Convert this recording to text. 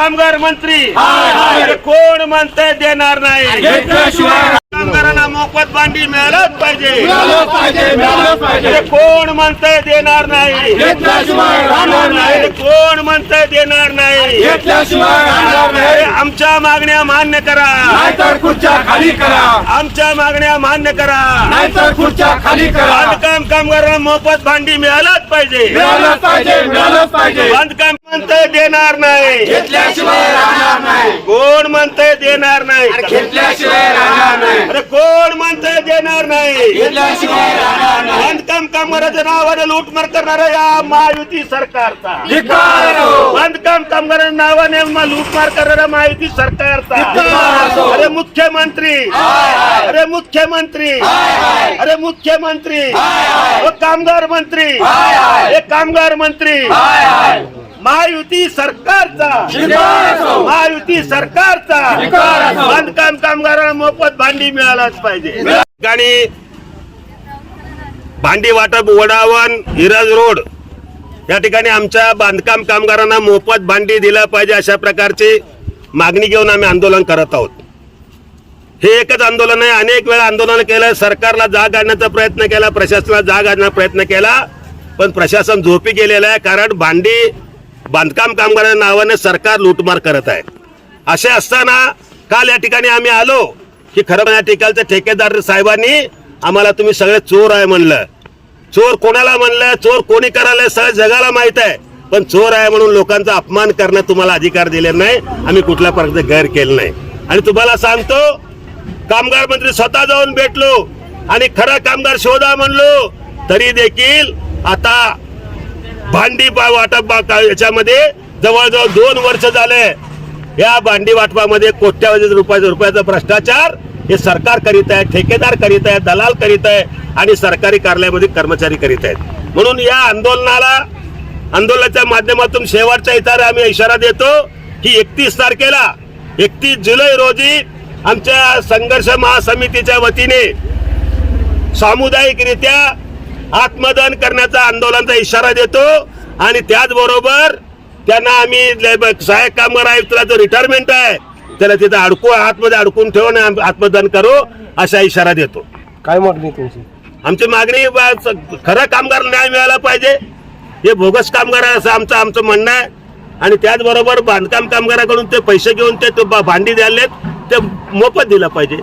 कामगार मंत्री कोण म्हणतंय देणार नाही? कामगारांना मोफत भांडी मिळालंच पाहिजे। कोण म्हणतंय देणार नाही? कोण म्हणतंय देणार नाही? आमच्या मागण्या मान्य करा, नाहीतर खुर्च्या खाली करा। आमच्या मागण्या मान्य करा, नाहीतर खुर्च्या खाली करा। बांधकाम कामगारांना मोफत भांडी मिळालंच पाहिजे, मिळालंच पाहिजे, मिळालंच पाहिजे। बांधकाम म्हणतंय देणार नाही, घेतल्याशिवाय राहणार नाही। कोण म्हणतंय देणार नाही? घेतल्याशिवाय राहणार नाही। अरे कोण म्हणतंय देणार नाही? घेतल्याशिवाय राहणार नाही। बांधकाम कामगाराच्या नावाने लूटमार करणाऱ्या या महायुती सरकारचा धिक्कार हो। बांधकाम कामगारांच्या नावाने लूटमार करणाऱ्या महायुती सरकारचा अरे मुख्यमंत्री, अरे मुख्यमंत्री, अरे मुख्यमंत्री, कामगार मंत्री, हे कामगार मंत्री, महायुती सरकारचा, महायुती सरकारचा बांधकाम कामगारांना मोफत भांडी मिळालाच पाहिजे। आणि भांडी वाटप वडावन हिरज रोड या ठिकाणी आमच्या बांधकाम कामगारांना मोफत भांडी दिलं पाहिजे अशा प्रकारची मागणी घेऊन आम्ही आंदोलन करत आहोत। हे एकच आंदोलन आहे, अनेक वेळा आंदोलन केलं, सरकारला जाग आणण्याचा प्रयत्न केला, प्रशासनाला जाग आणण्याचा प्रयत्न केला, पण प्रशासन झोपी गेलेलं आहे। कारण भांडी बांधकाम कामगारांच्या नावाने सरकार लूटमार करत आहे। असे असताना काल या ठिकाणी आम्ही आलो की खरं या ठिकाणच्या ठेकेदार साहेबांनी आम्हाला तुम्ही सगळे चोर आहे म्हणलं। चोर कोणाला म्हणलं, चोर कोणी करायला सगळ्या जगाला माहित आहे, पण चोर आहे म्हणून लोकांचा अपमान करणं तुम्हाला अधिकार दिले नाही। आम्ही कुठल्या प्रकारचे गैर केलं नाही। आणि तुम्हाला सांगतो, कामगार मंत्री स्वतः जाऊन भेटलो आणि खरा कामगार शोधा म्हणलो, तरी देखील आता भांडी वाटप याच्यामध्ये जवळजवळ 2 वर्ष झाले। या भांडी वाटपामध्ये कोट्यावधी रुपयाचा भ्रष्टाचार हे सरकार करीत आहे, ठेकेदार करीत आहे, दलाल करीत आहे आणि सरकारी कार्यालयामध्ये कर्मचारी करीत आहेत। म्हणून या आंदोलनाच्या माध्यमातून शेवटचा इशारा देतो की 31 तारखेला 31 जुलै रोजी आमच्या संघर्ष महासमितीच्या वतीने सामुदायिकरित्या आत्मदहन करण्याचा आंदोलनाचा इशारा देतो। आणि त्याचबरोबर त्यांना आम्ही सहाय्यक कामगार आयुक्ताला जो रिटायरमेंट आहे त्याला तिथे आतमध्ये अडकून ठेवून आत्मदहन करू असा इशारा देतो। काय मागणी तुमची? आमची मागणी खरं कामगार न्याय मिळाला पाहिजे, हे बोगस कामगार आहे असं आमचं म्हणणं आहे। आणि त्याचबरोबर बांधकाम कामगाराकडून ते पैसे घेऊन ते भांडी द्यायलेत ते मोफत दिलं पाहिजे।